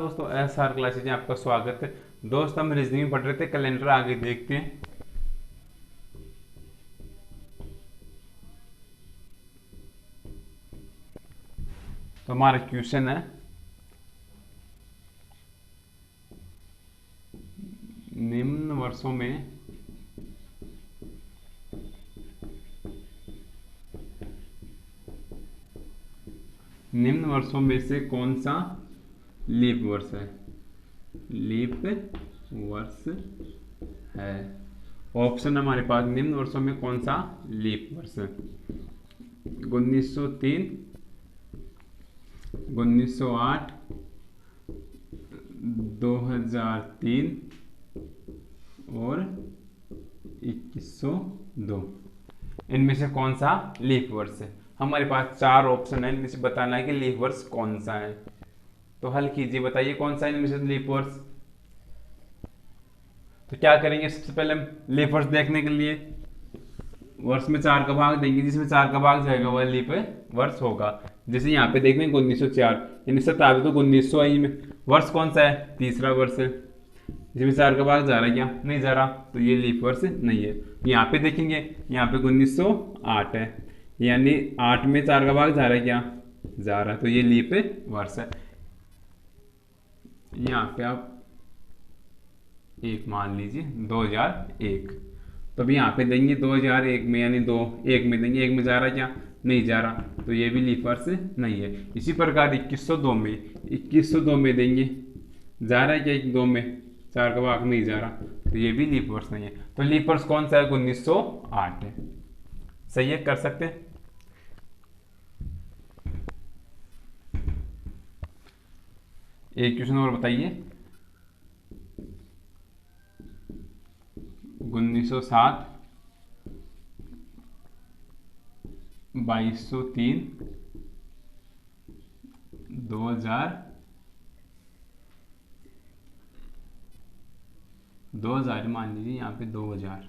दोस्तों, SR classes में आपका स्वागत है। दोस्त, हम रीजनिंग पढ़ रहे थे, कैलेंडर आगे देखते हैं। तो हमारा क्वेश्चन है, निम्न वर्षों में से कौन सा लीप वर्ष है। लीप वर्ष है। ऑप्शन हमारे पास, निम्न वर्षों में कौन सा लीप वर्ष है। 1903, 1908, 2003 और 2102। इनमें से कौन सा लीप वर्ष है। हमारे पास चार ऑप्शन है, इनमें से बताना है कि लीप वर्ष कौन सा है। तो हल कीजिए, बताइए कौन सा है इनमें से लीप वर्ष। तो क्या करेंगे, सबसे पहले हम लीप वर्ष देखने के लिए वर्ष में 4 का भाग देंगे, जिसमें 4 का भाग जाएगा वह लीप वर्ष होगा। जैसे यहाँ पे देख लें 1904, यानी शताब्दी तो 1900 आई में। वर्ष कौन सा है, तीसरा वर्ष है, जिसमें 4 का भाग जा रहा है क्या, नहीं जा रहा, तो ये लीप वर्ष नहीं है। यहाँ पे देखेंगे, यहाँ पे 1908 है, यानी 8 में 4 का भाग जा रहा है क्या, जा रहा है, तो ये लीप वर्ष है। यहाँ पे आप एक मान लीजिए 2001, तो अभी यहाँ पे देंगे 2001 में, यानी एक में देंगे, एक में जा रहा है क्या, नहीं जा रहा, तो ये भी लीप वर्ष नहीं है। इसी प्रकार 2102 में देंगे, जा रहा है क्या, 2 में 4 का भाग नहीं जा रहा, तो ये भी लीप वर्ष नहीं है। तो लीप वर्ष कौन सा है, 1908 है। सही है, कर सकते हैं। एक क्वेश्चन और बताइए। 1907, 2203, 2000 मान लीजिए, यहाँ पे 2000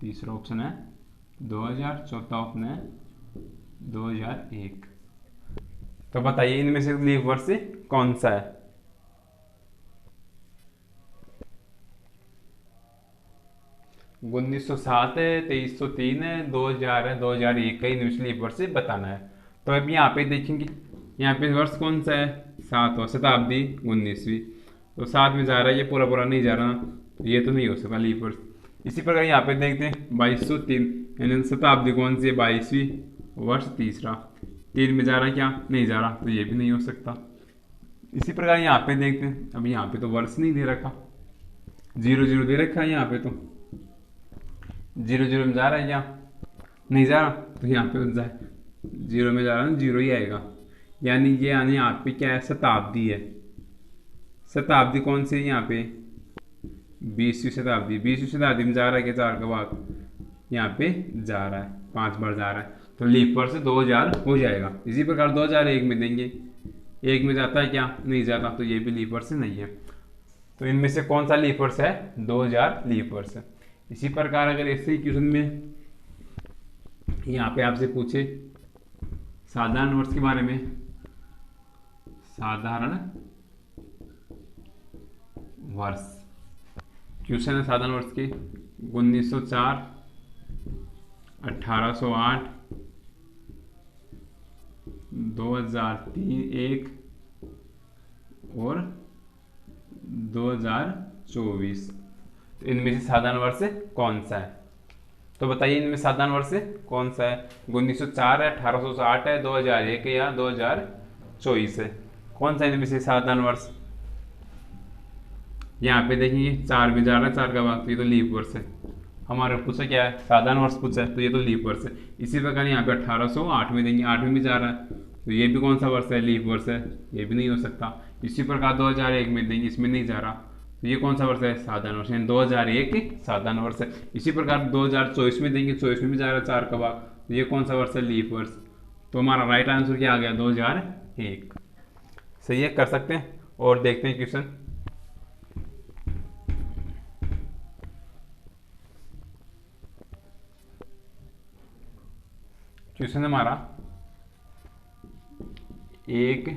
तीसरा ऑप्शन है, 2000 चौथा ऑप्शन है, 2001। तो बताइए इनमें से लीप वर्ष कौन सा है। उन्नीस सौ सात है, 2303 है, 2000 है, 2001 है, इनमें से लीप वर्ष बताना है। तो अब यहाँ पे देखेंगे, यहाँ पे वर्ष कौन सा है, 7वां, शताब्दी 19वीं, तो 7 में जा रहा है, ये पूरा पूरा नहीं जा रहा ना, तो ये तो नहीं हो सकता लीप वर्ष। इसी प्रकार यहाँ पे देखते हैं 2203, यानी शताब्दी कौन सी है, 22वीं, वर्ष तीसरा, 3 में जा रहा है क्या, नहीं जा रहा, तो ये भी नहीं हो सकता। इसी प्रकार यहाँ पे देखते हैं, अब यहाँ पे तो वर्ष नहीं दे रखा, 00 दे रखा है, यहाँ पे तो 00 में जा रहा है क्या, नहीं जा रहा, तो यहाँ पे जाए 0 में जा रहा है, 0 ही आएगा, यानी ये यहाँ पे क्या है, शताब्दी है। शताब्दी कौन सी है यहाँ पे, 20वीं शताब्दी। 20वीं शताब्दी में जा रहा है क्या, 4 का भाग यहाँ पे जा रहा है, 5 बार जा रहा है, तो लीप वर्ष 2000 हो जाएगा। इसी प्रकार 2001 में देंगे, 1 में जाता है क्या, नहीं जाता, तो ये भी लीप वर्ष नहीं है। तो इनमें से कौन सा लीप वर्ष है, 2000 लीप वर्ष है। इसी प्रकार अगर ऐसे ही क्वेश्चन में यहाँ पे आपसे पूछे साधारण वर्ष के बारे में, साधारण वर्ष क्वेश्चन है साधारण वर्ष के, 1904, 1808, 2003 और 2024। तो इनमें से साधारण वर्ष कौन सा है, तो बताइए इनमें साधारण वर्ष कौन सा है। 1904 है, 1860 है, 2001 या 2024 है, कौन सा इनमें से साधारण वर्ष। यहाँ पे देखिए 4 में जा रहा है, 4 का भाग, तो ये तो लीप वर्ष है। हमारे पूछा क्या है, साधारण वर्ष पूछा है, तो ये तो लीप वर्ष है। इसी प्रकार यहाँ पे 1808 में देंगे, 8 में भी जा रहा है, तो ये भी कौन सा वर्ष है, लीप वर्ष है, ये भी नहीं हो सकता। इसी प्रकार 2001 में देंगे, इसमें नहीं जा रहा, तो ये कौन सा वर्ष है, साधारण वर्ष, यानी 2001 साधारण वर्ष है। इसी प्रकार 2024 में देंगे, 24 में भी जा रहा है 4 का भाग, तो ये कौन सा वर्ष है, लीप वर्ष। तो हमारा राइट आंसर क्या आ गया, 2001। सही है, कर सकते हैं। और देखते हैं क्वेश्चन। क्वेश्चन हमारा, एक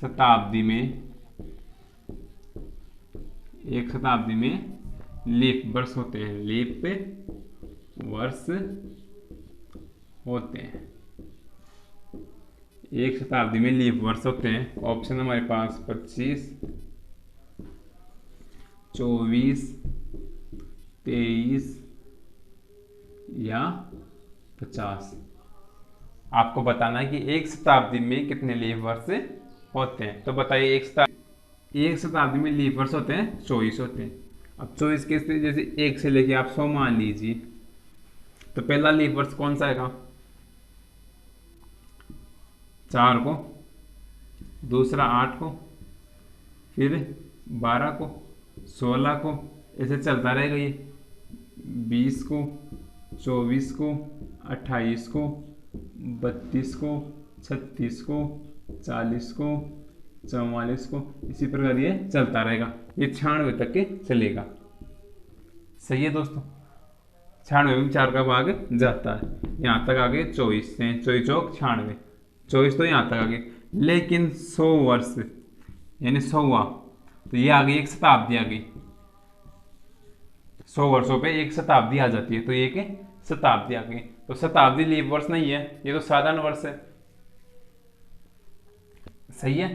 शताब्दी में एक शताब्दी में लीप वर्ष होते हैं, लीप वर्ष होते हैं, एक शताब्दी में लीप वर्ष होते हैं। ऑप्शन हमारे पास 25, 24, 23 या 50। आपको बताना है कि एक शताब्दी में कितने लीप वर्ष होते हैं। तो बताइए, एक शताब्दी में लीप वर्ष होते हैं 24 होते हैं। अब 24 कैसे, जैसे 1 से लेके आप 100 मान लीजिए, तो पहला लीप वर्ष कौन सा आएगा? 4 को, दूसरा 8 को, फिर 12 को, 16 को, ऐसे चलता रहेगा ये, 20 को, 24 को, 28 को, 32 को, 36 को, 40 को, 44 को, इसी प्रकार ये चलता रहेगा, ये 96 तक के चलेगा। सही है दोस्तों, 96 में 4 का भाग जाता है, यहाँ तक आगे 24 से 24 चौक 96, 24 तो यहाँ तक आगे। लेकिन 100 वर्ष यानी 100वां, तो ये आ गई एक शताब्दी आ गई, 100 वर्षों पे एक शताब्दी आ जाती है, तो ये एक शताब्दी आ गई। तो शताब्दी लीप वर्ष नहीं है, ये तो साधारण वर्ष है। सही है,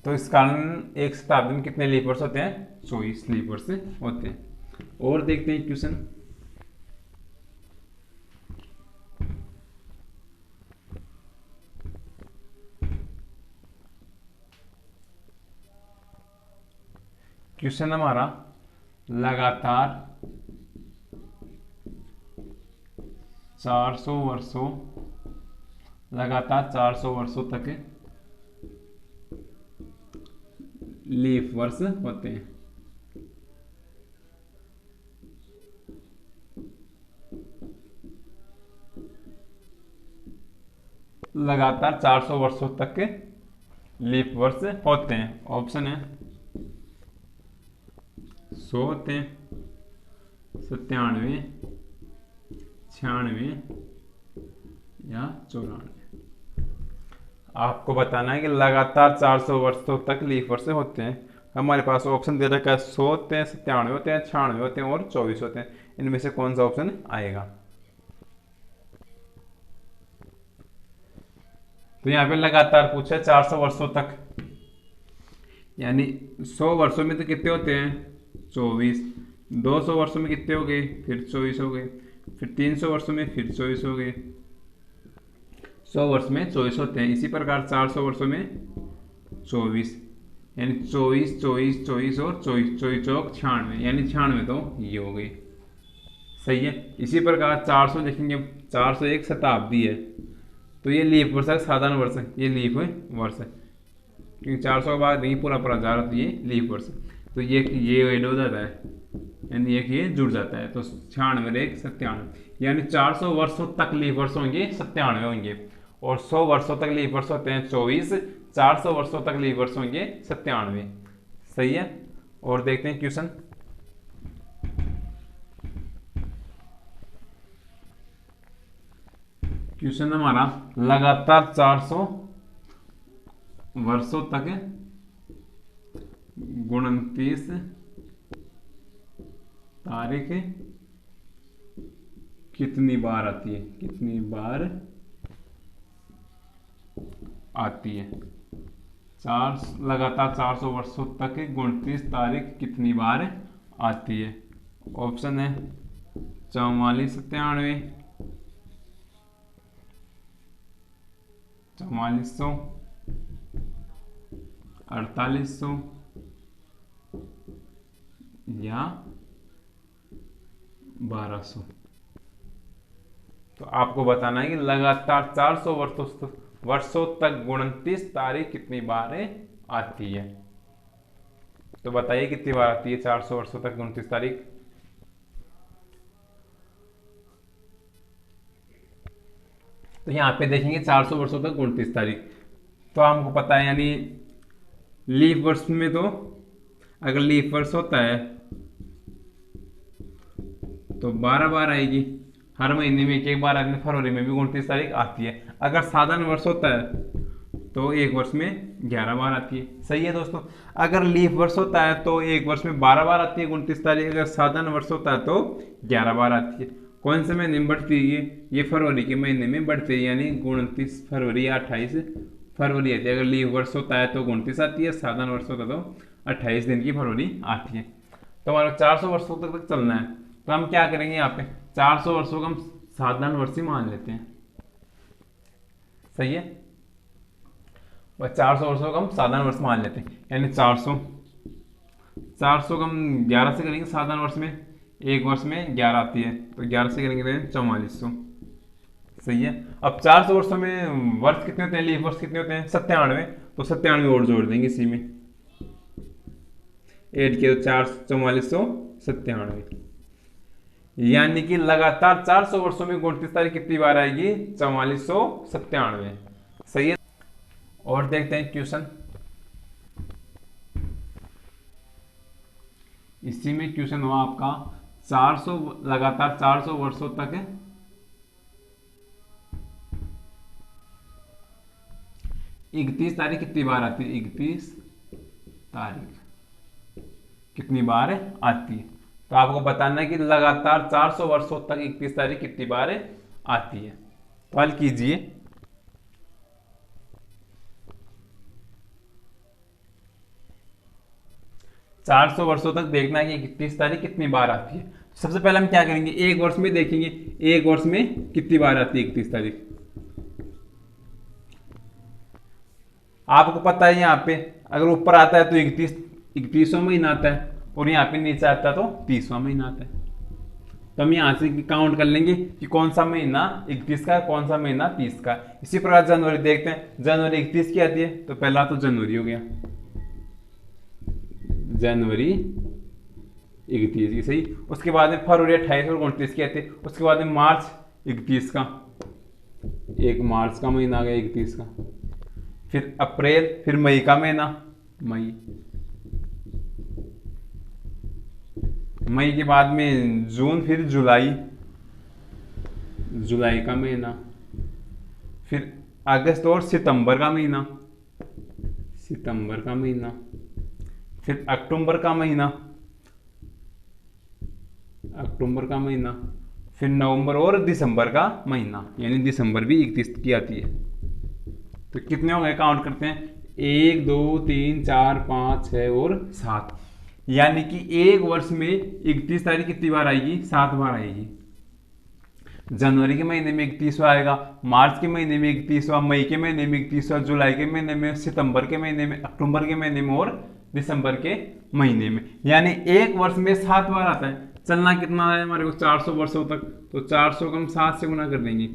तो इस कारण एक शताब्दी में कितने लीप वर्ष होते हैं? 24 लीप वर्ष होते हैं। और देखते हैं क्वेश्चन। क्वेश्चन हमारा, लगातार 400 वर्षों तक लीप वर्ष होते हैं। लगातार 400 वर्षों तक के लीप वर्ष होते हैं। ऑप्शन है 100 होते हैं, 97, 96 या 94। आपको बताना है कि लगातार 400 वर्षों तक लीप वर्ष होते हैं। हमारे पास ऑप्शन दे रखा है 100 होते हैं, 97 होते हैं, 96 होते हैं और 24 होते हैं। इनमें से कौन सा ऑप्शन आएगा? तो यहाँ पे लगातार पूछा है 400 वर्षों तक, यानी 100 वर्षों में तो कितने होते हैं? 24। 200 वर्षों में कितने हो गए? फिर 24 हो गए। फिर 300 वर्षों में फिर 24 हो गए। 100 वर्ष में 24 होते हैं। इसी प्रकार 400 वर्षों में 24, यानी 24, 24, 24 और 24, 24 चौक 96, यानी 96 तो ये हो गई। सही है। इसी प्रकार 400 देखेंगे, 400 एक शताब्दी है, तो ये लीप वर्ष है, साधारण वर्ष है, ये लीप वर्ष है, क्योंकि 400 के बाद नहीं पूरा पूरा जा रहा, तो ये लीप वर्ष। तो ये ऐड हो जाता है, यानी एक ये जुड़ जाता है, तो 96 एक 97, यानी 400 वर्षों तक लीप वर्ष होंगे 97 होंगे, और 100 वर्षों तक लीप वर्ष होते हैं 24, 400 वर्षों तक लीप वर्ष होंगे 97। सही है। और देखते हैं क्वेश्चन। क्वेश्चन हमारा, लगातार 400 वर्षों तक 29 तारीख कितनी बार आती है? कितनी बार आती है? लगातार 400 वर्षों तक 29 तारीख कितनी बार आती है? ऑप्शन है 44, 97, 4400, 4800 या 1200। तो आपको बताना है कि लगातार 400 वर्षों तक 29 तारीख कितनी बार आती है। तो बताइए कितनी बार आती है 400 वर्षों तक 29 तारीख? तो यहाँ पे देखेंगे 400 वर्षों तक 29 तारीख, तो हमको पता है, यानी लीप वर्ष में तो अगर लीप वर्ष होता है तो 12 बार आएगी, हर महीने में एक बार आती है, फरवरी में भी 29 तारीख आती है। अगर साधारण वर्ष होता है तो एक वर्ष में 11 बार आती है। सही है दोस्तों। अगर लीफ वर्ष होता है तो एक वर्ष में 12 बार आती है 29 तारीख। अगर साधारण वर्ष होता है तो 11 बार आती है। कौन से महीने में बढ़ती है ये फरवरी के महीने में बढ़ती है, यानी 29 फरवरी या 28 फरवरी आती है। अगर लीव वर्ष होता है तो 29 आती है, साधारण वर्ष होता है तो 28 दिन की फरवरी आती है। तो हमारा 400 वर्षों तक चलना है, तो हम क्या करेंगे यहाँ पे 400 वर्षों को हम साधारण वर्ष ही मान लेते हैं। सही है, और 400 वर्षों को हम साधारण वर्ष मान लेते हैं, यानी 400 को हम 11 से करेंगे साधारण वर्ष में, एक वर्ष में 11 आती है तो 11 से करेंगे तो 4400। सही है। अब 400 वर्षों में वर्ष कितने होते हैं, लीफ वर्ष कितने होते हैं 97, तो 97 और जोड़ देंगे इसी में, 8 के तो 4 4497, यानी कि लगातार 400 वर्षों में 29 तारीख कितनी बार आएगी 4497। सही है। और देखते हैं क्वेश्चन, इसी में क्वेश्चन हुआ आपका 400 लगातार 400 वर्षों तक 31 तारीख कितनी बार आती है, 31 तारीख कितनी बार आती है। तो आपको बताना है कि लगातार 400 वर्षों तक 31 तारीख कितनी बार आती है। तो हल कीजिए। चार सौ वर्षों तक देखना है कि 31 तारीख कितनी बार आती है। सबसे पहले हम क्या करेंगे, एक वर्ष में देखेंगे, एक वर्ष में कितनी बार आती है 31 तारीख। आपको पता है यहाँ पे अगर ऊपर आता है तो 31वां महीना आता है, और यहाँ पे नीचे आता है तो 30वां महीना आता है। तो हम यहाँ से काउंट कर लेंगे कि कौन सा महीना 31 का, कौन सा महीना 30 का। इसी प्रकार जनवरी देखते हैं, जनवरी 31 की आती है तो पहला तो जनवरी हो गया, जनवरी 31 की। सही। उसके बाद में फरवरी 28 और 29 की आती है। उसके बाद में मार्च 31 का, एक मार्च का महीना आ गया 31 का। फिर अप्रैल, फिर मई का महीना, मई के बाद में जून, फिर जुलाई, जुलाई का महीना, फिर अगस्त और सितंबर का महीना, सितंबर का महीना, फिर अक्टूबर का महीना, अक्टूबर का महीना, फिर नवंबर और दिसंबर का महीना, यानी दिसंबर भी 31 की आती है। तो कितने हो गए, काउंट करते हैं, 1 2 3 4 5 6 और 7, यानी कि एक वर्ष में 31 तारीख कितनी बार आएगी, 7 बार आएगी। जनवरी के महीने में 31वां आएगा, मार्च के महीने में 31वां, मई के महीने में 31वां, जुलाई के महीने में, सितंबर के महीने में, अक्टूबर के महीने में और दिसंबर के महीने में, यानी एक वर्ष में 7 बार आता है। चलना कितना है हमारे को 400 वर्षों तक, तो 400 को हम 7 से गुना कर देंगे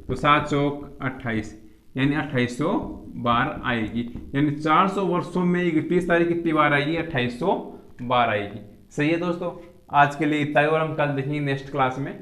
तो 7 चौक 28, यानी 2800 बार आएगी। यानी 400 वर्षों में 31 तारीख कितनी बार आएगी, 2800 बार आएगी। सही है दोस्तों। आज के लिए इतना ही, और हम कल देखेंगे नेक्स्ट क्लास में।